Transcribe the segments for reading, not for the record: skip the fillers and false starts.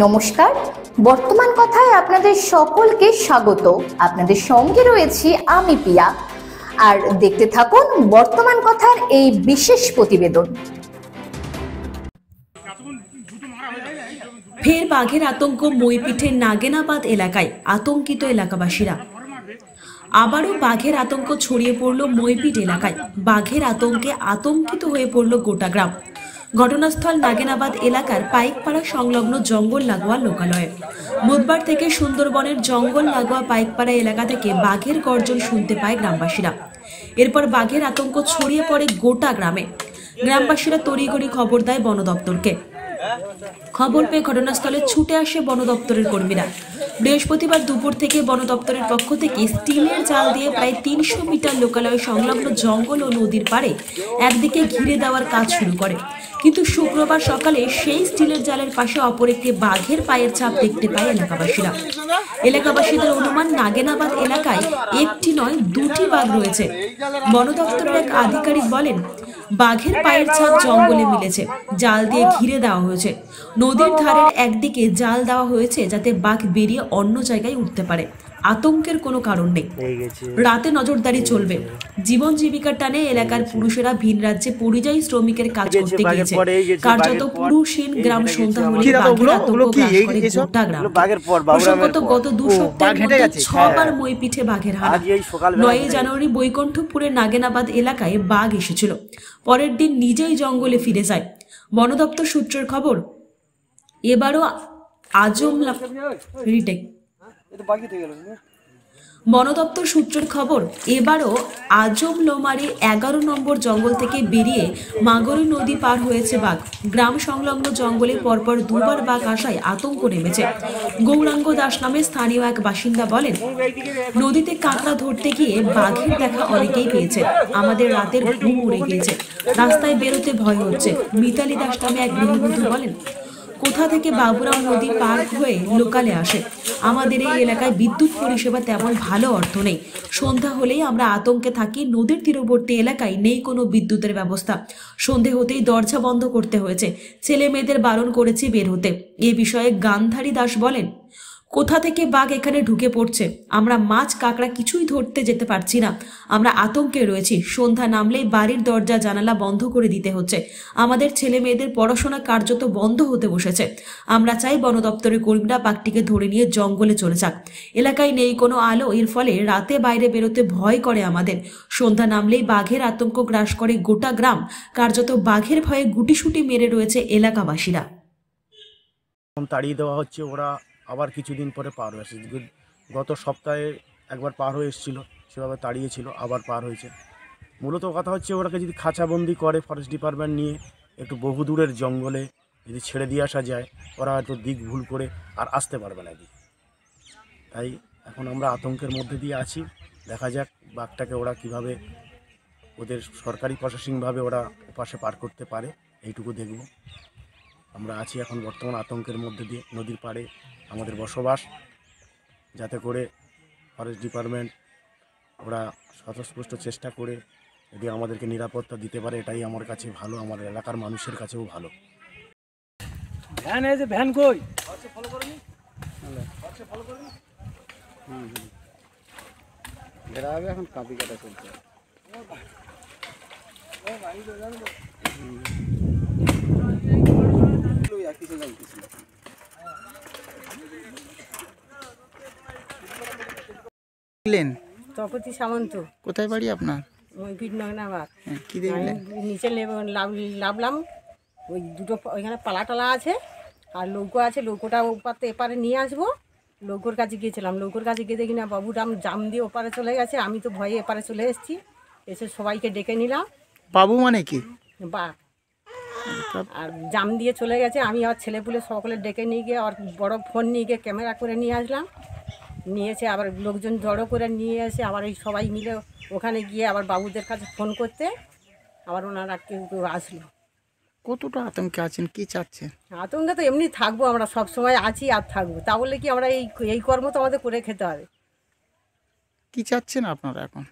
নমস্কার, বর্তমান কথায় আপনাদের সকলকে স্বাগত। আপনাদের সঙ্গে রয়েছি আমি পিয়া, আর দেখতে থাকুন বর্তমান কথার এই বিশেষ প্রতিবেদন। ফের বাঘের আতঙ্ক মইপিঠের নাগেনাবাদ এলাকায়, আতঙ্কিত এলাকাবাসীরা। আবারও বাঘের আতঙ্ক ছড়িয়ে পড়ল মইপিঠ এলাকায়। বাঘের আতঙ্কে আতঙ্কিত হয়ে পড়ল গোটা গ্রাম। ঘটনাস্থল নাগেনাবাদ এলাকার পাইকপাড়া সংলগ্ন জঙ্গল লাগোয়া লোকালয়ে। বুধবার থেকে সুন্দরবনের জঙ্গল লাগোয়া পাইকপাড়া এলাকা থেকে বাঘের গর্জন শুনতে পায় গ্রামবাসীরা। এরপর বাঘের আতঙ্ক ছড়িয়ে পড়ে গোটা গ্রামে। গ্রামবাসীরা তড়িঘড়ি খবর দেয় বন দপ্তরকে। খবর পেয়ে ঘটনাস্থলে ছুটে আসে বন দপ্তরের কর্মীরা। বৃহস্পতিবার দুপুর থেকে বন দপ্তরের পক্ষ থেকে স্টিলের জাল দিয়ে প্রায় ৩০০ মিটার লোকালয় সংলগ্ন জঙ্গল ও নদীর পাড়ে একদিকে ঘিরে দেওয়ার কাজ শুরু করে। কিন্তু শুক্রবার সকালে সেই স্টিলের জালের পাশে অপর একটি বাঘের পায়ের ছাপ দেখতে পায় এলাকাবাসীরা। এলাকাবাসীদের অনুমান, নাগেনাবাদ এলাকায় একটি নয়, দুটি বাঘ রয়েছে। বন দপ্তরের এক আধিকারিক বলেন, বাঘের পায়ের ছাপ জঙ্গলে মিলেছে, জাল দিয়ে ঘিরে দেওয়া হয়েছে। নদীর ধারের একদিকে জাল দেওয়া হয়েছে যাতে বাঘ বেরিয়ে অন্য জায়গায় উঠতে পারে। আতঙ্কের কোনো কারণ নেই। রাতে নজরদারি চলবে। জীবন জীবিকার টানে এলাকার পুরুষেরা ভিন রাজ্যে পরিযায়ী শ্রমিকের কাজ করতে গিয়েছে। কার্যত পুরুষহীন গ্রাম সন্ধ্যা হলে বাঘের আতঙ্ক গ্রাস করে গোটা গ্রাম। প্রসঙ্গত গত ২ সপ্তাহের মধ্যে ৬ বার মইপিঠে বাঘের হানা। ৯ জানুয়ারি বৈকুণ্ঠপুরের নাগেনাবাদ এলাকায় বাঘ এসেছিল। পরের দিন নিজেই জঙ্গলে ফিরে যায়। বন দপ্তর সূত্রের খবর, এবারও আজমলোমারি ১১ নম্বর জঙ্গল থেকে বেরিয়ে মাগরী নদী পার হয়েছে বাঘ। গ্রাম সংলগ্ন জঙ্গলে পরপর ২ বার বাঘ আসায় আতঙ্ক নেমেছে। গৌরাঙ্গ দাস নামে স্থানীয় এক বাসিন্দা বলেন, নদীতে কাঁকড়া ধরতে গিয়ে বাঘের দেখা অনেকেই পেয়েছে। আমাদের রাতের ঘুম উড়ে গিয়েছে, রাস্তায় বেরোতে ভয় হচ্ছে। মিতালি দাস নামে এক গৃহবধূ বলেন, কোথা থেকে বাবুরাম নদী পার হয়ে লোকালে আসে। আমাদের এই এলাকায় বিদ্যুৎ পরিষেবা তেমন ভালো অর্থ নেই। সন্ধ্যা হলেই আমরা আতঙ্কে থাকি। নদীর তীরবর্তী এলাকায় নেই কোনো বিদ্যুতের ব্যবস্থা। সন্ধে হতেই দরজা বন্ধ করতে হয়েছে। ছেলে মেয়েদের বারণ করেছি বের হতে। এ বিষয়ে গান্ধারী দাস বলেন, কোথা থেকে বাঘ এখানে ঢুকে পড়ছে। আমরা মাছ কাঁকড়া কিছুই ধরতে যেতে পারছি না। আমরা আতঙ্কে রয়েছি। সন্ধ্যা নামলেই বাড়ির দরজা জানালা বন্ধ করে দিতে হচ্ছে। আমাদের ছেলে মেয়েদের পড়াশোনা কার্যত বন্ধ হতে বসেছে। আমরা চাই বন দপ্তরের কর্মীরা বাঘটিকে ধরে নিয়ে জঙ্গলে চলে যাক। এলাকায় নেই কোনো আলো, এর ফলে রাতে বাইরে বেরোতে ভয় করে আমাদের। সন্ধ্যা নামলেই বাঘের আতঙ্ক গ্রাস করে গোটা গ্রাম। কার্যত বাঘের ভয়ে গুটিসুটি মেরে রয়েছে এলাকাবাসীরা। তাড়িয়ে দেওয়া হচ্ছে, ওরা আবার কিছুদিন পরে পার হয়ে আসে। গত সপ্তাহে একবার পার হয়ে এসেছিলো, সেভাবে তাড়িয়েছিল, আবার পার হয়েছে। মূলত কথা হচ্ছে, ওরাকে যদি খাঁচাবন্দি করে ফরেস্ট ডিপার্টমেন্ট নিয়ে একটু বহু দূরের জঙ্গলে যদি ছেড়ে দিয়ে আসা যায়, ওরা হয়তো দিক ভুল করে আর আসতে পারবে না এদিকে। তাই এখন আমরা আতঙ্কের মধ্যে দিয়ে আছি। দেখা যাক বাঘটাকে ওরা কিভাবে, ওদের সরকারি প্রশাসনিকভাবে ওরা ওপাশে পার করতে পারে, এইটুকু দেখব। আমরা আছি এখন বর্তমান আতঙ্কের মধ্যে দিয়ে। নদীর পাড়ে আমাদের বসবাস, যাতে করে ফরেস্ট ডিপার্টমেন্ট ওরা স্বতঃস্ফূর্ত চেষ্টা করে যদি আমাদেরকে নিরাপত্তা দিতে পারে, এটাই আমার কাছে ভালো, আমার এলাকার মানুষের কাছেও ভালো। ভ্যান এসে ভ্যান কই ফলো করনি, ফলো করনি। এরা আগে এখন কাপি কাটা চলছে। তপতি সামন্ত। কোথায় বাড়ি আপনার? নাগেনাবাদ। কি দেখলেন? নিচে নামলাম, ওই দুটো ওইখানে পালা টালা আছে আর লৌকো আছে। লৌকোটা ওপারে এপারে নিয়ে আসবো। লৌকোর কাছে গিয়েছিলাম। লৌকোর কাছে গিয়ে দেখি না বাবুরাম জাম দিয়ে ওপারে চলে গেছে। আমি তো ভয়ে এপারে চলে এসেছি। এসে সবাইকে ডেকে নিলাম। বাবু মানে কি? বা আর জাম দিয়ে চলে গেছে। আমি আর ছেলেপুলে সকলে ডেকে নিয়ে গিয়ে আর বড় ফোন নিয়ে গিয়ে ক্যামেরা করে নিয়ে আসলাম। নিয়েছে আবার লোকজন জড়ো করে নিয়ে এসে আবার এই সবাই মিলে ওখানে গিয়ে আবার বাবুদের কাছে ফোন করতে আবার ওনারা কেউ কেউ আসলো। কতটা আতঙ্কে আছেন, কি চাচ্ছেন? আতঙ্কে তো এমনি থাকবো, আমরা সব সময় আছি আর থাকবো। তা বলে কি আমরা এই কর্ম তো আমাদের করে খেতে হবে। কি চাচ্ছেন আপনারা এখন?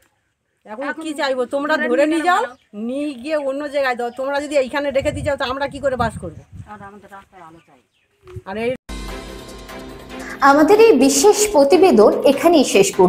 এখন কি চাইবো, তোমরা ধরে নিয়ে যাও, নিয়ে গিয়ে অন্য জায়গায় দাও। তোমরা যদি এইখানে রেখে দিয়ে যাও তা আমরা কি করে বাস করবো? আর এই আমাদের এই বিশেষ প্রতিবেদন এখানেই শেষ করছি।